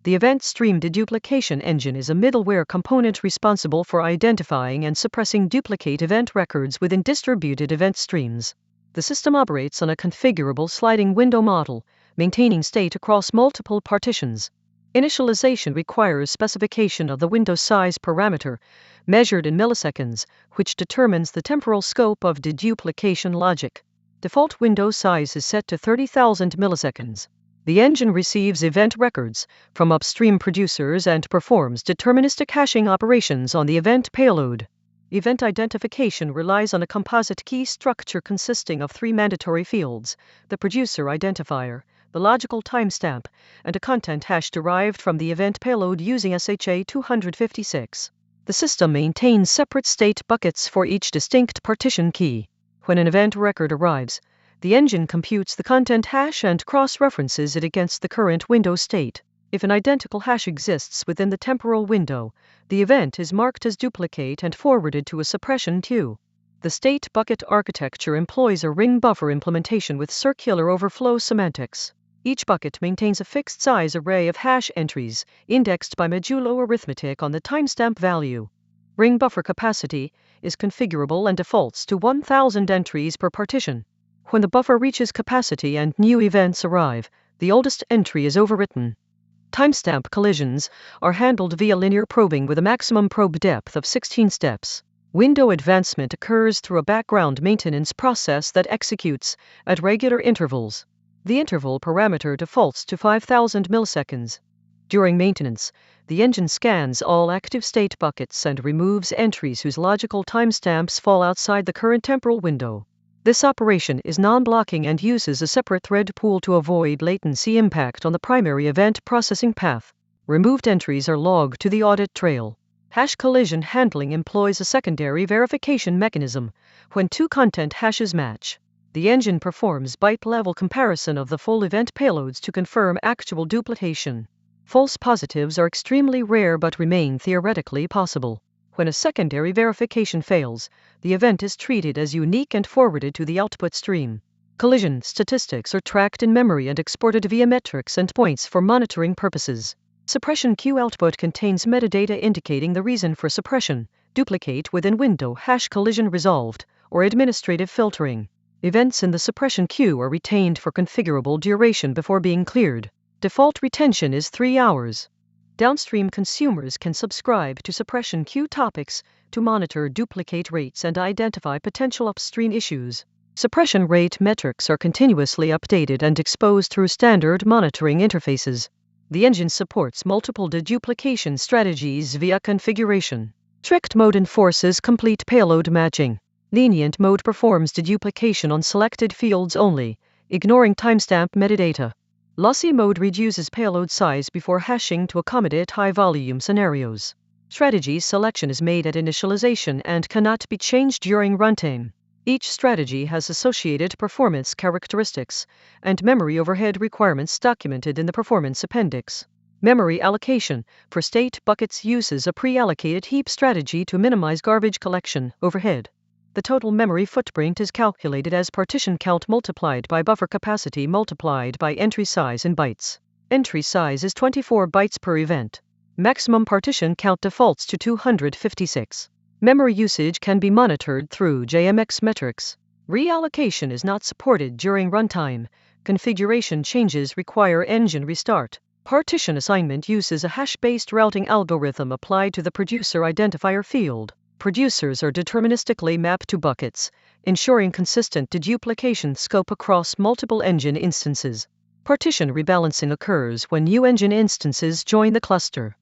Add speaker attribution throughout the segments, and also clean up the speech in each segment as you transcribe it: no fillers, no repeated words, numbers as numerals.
Speaker 1: The Event Stream Deduplication Engine is a middleware component responsible for identifying and suppressing duplicate event records within distributed event streams. The system operates on a configurable sliding window model, maintaining state across multiple partitions. Initialization requires specification of the window size parameter, measured in milliseconds, which determines the temporal scope of deduplication logic. Default window size is set to 30,000 milliseconds. The engine receives event records from upstream producers and performs deterministic hashing operations on the event payload. Event identification relies on a composite key structure consisting of 3 mandatory fields: the producer identifier, the logical timestamp, and a content hash derived from the event payload using SHA-256. The system maintains separate state buckets for each distinct partition key. When an event record arrives, the engine computes the content hash and cross-references it against the current window state. If an identical hash exists within the temporal window, the event is marked as duplicate and forwarded to a suppression queue. The state bucket architecture employs a ring buffer implementation with circular overflow semantics. Each bucket maintains a fixed size array of hash entries, indexed by modulo arithmetic on the timestamp value. Ring buffer capacity is configurable and defaults to 1,000 entries per partition. When the buffer reaches capacity and new events arrive, the oldest entry is overwritten. Timestamp collisions are handled via linear probing with a maximum probe depth of 16 steps. Window advancement occurs through a background maintenance process that executes at regular intervals. The interval parameter defaults to 5,000 milliseconds. During maintenance, the engine scans all active state buckets and removes entries whose logical timestamps fall outside the current temporal window. This operation is non-blocking and uses a separate thread pool to avoid latency impact on the primary event processing path. Removed entries are logged to the audit trail. Hash collision handling employs a secondary verification mechanism. When 2 content hashes match, the engine performs byte-level comparison of the full event payloads to confirm actual duplication. False positives are extremely rare but remain theoretically possible. When a secondary verification fails, the event is treated as unique and forwarded to the output stream. Collision statistics are tracked in memory and exported via metrics endpoints for monitoring purposes. Suppression queue output contains metadata indicating the reason for suppression, duplicate within window hash collision resolved, or administrative filtering. Events in the suppression queue are retained for configurable duration before being cleared. Default retention is 3 hours. Downstream consumers can subscribe to suppression queue topics to monitor duplicate rates and identify potential upstream issues. Suppression rate metrics are continuously updated and exposed through standard monitoring interfaces. The engine supports multiple deduplication strategies via configuration. Strict mode enforces complete payload matching. Lenient mode performs deduplication on selected fields only, ignoring timestamp metadata. Lossy mode reduces payload size before hashing to accommodate high-volume scenarios. Strategy selection is made at initialization and cannot be changed during runtime. Each strategy has associated performance characteristics and memory overhead requirements documented in the performance appendix. Memory allocation for state buckets uses a pre-allocated heap strategy to minimize garbage collection overhead. The total memory footprint is calculated as partition count multiplied by buffer capacity multiplied by entry size in bytes. Entry size is 24 bytes per event. Maximum partition count defaults to 256. Memory usage can be monitored through JMX metrics. Reallocation is not supported during runtime. Configuration changes require engine restart. Partition assignment uses a hash-based routing algorithm applied to the producer identifier field. Producers are deterministically mapped to buckets, ensuring consistent deduplication scope across multiple engine instances. Partition rebalancing occurs when new engine instances join the cluster.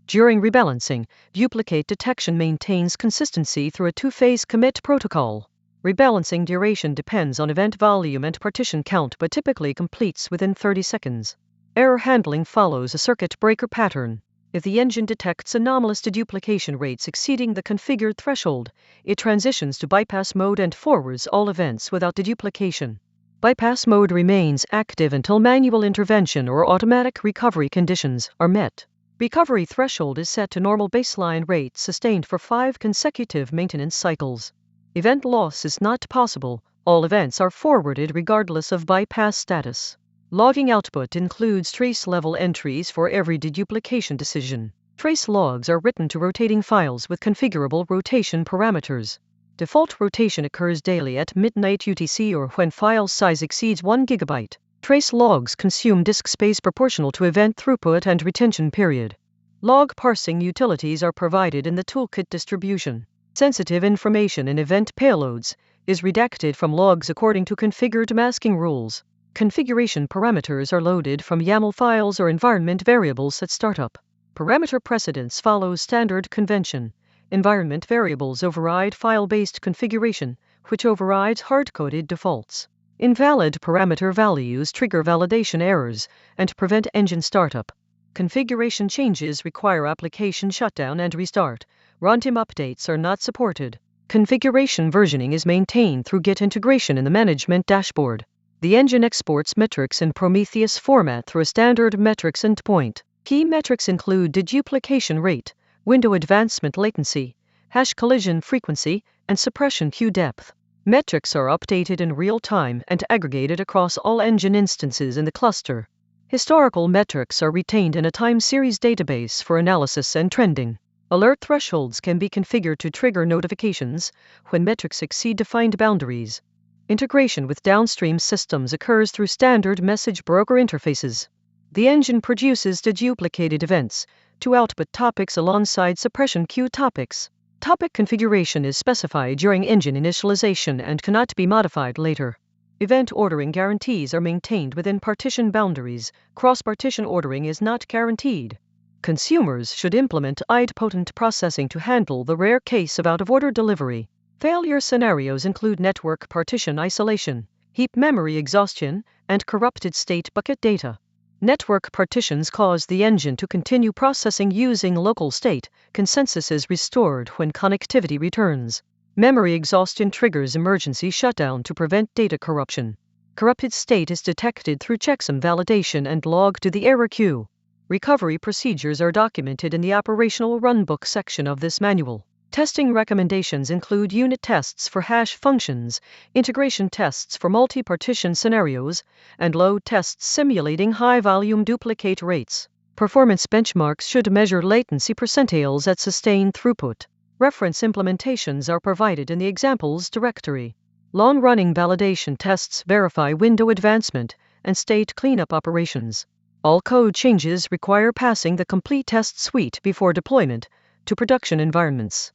Speaker 1: During rebalancing, duplicate detection maintains consistency through a 2-phase commit protocol. Rebalancing duration depends on event volume and partition count but typically completes within 30 seconds. Error handling follows a circuit breaker pattern. If the engine detects anomalous deduplication rates exceeding the configured threshold, it transitions to bypass mode and forwards all events without deduplication. Bypass mode remains active until manual intervention or automatic recovery conditions are met. Recovery threshold is set to normal baseline rate sustained for 5 consecutive maintenance cycles. Event loss is not possible. All events are forwarded regardless of bypass status. Logging output includes trace-level entries for every deduplication decision. Trace logs are written to rotating files with configurable rotation parameters. Default rotation occurs daily at midnight UTC or when file size exceeds 1 GB. Trace logs consume disk space proportional to event throughput and retention period. Log parsing utilities are provided in the toolkit distribution. Sensitive information in event payloads is redacted from logs according to configured masking rules. Configuration parameters are loaded from YAML files or environment variables at startup. Parameter precedence follows standard convention. Environment variables override file-based configuration, which overrides hard-coded defaults. Invalid parameter values trigger validation errors and prevent engine startup. Configuration changes require application shutdown and restart. Runtime updates are not supported. Configuration versioning is maintained through Git integration in the management dashboard. The engine exports metrics in Prometheus format through a standard metrics endpoint. Key metrics include deduplication rate, window advancement latency, hash collision frequency, and suppression queue depth. Metrics are updated in real time and aggregated across all engine instances in the cluster. Historical metrics are retained in a time series database for analysis and trending. Alert thresholds can be configured to trigger notifications when metrics exceed defined boundaries. Integration with downstream systems occurs through standard message broker interfaces. The engine produces deduplicated events to output topics alongside suppression queue topics. Topic configuration is specified during engine initialization and cannot be modified later. Event ordering guarantees are maintained within partition boundaries. Cross-partition ordering is not guaranteed. Consumers should implement idempotent processing to handle the rare case of out-of-order delivery. Failure scenarios include network partition isolation, heap memory exhaustion, and corrupted state bucket data. Network partitions cause the engine to continue processing using local state. Consensus is restored when connectivity returns. Memory exhaustion triggers emergency shutdown to prevent data corruption. Corrupted state is detected through checksum validation and logged to the error queue. Recovery procedures are documented in the operational runbook section of this manual. Testing recommendations include unit tests for hash functions, integration tests for multi-partition scenarios, and load tests simulating high-volume duplicate rates. Performance benchmarks should measure latency percentiles at sustained throughput. Reference implementations are provided in the examples directory. Long-running validation tests verify window advancement and state cleanup operations. All code changes require passing the complete test suite before deployment to production environments.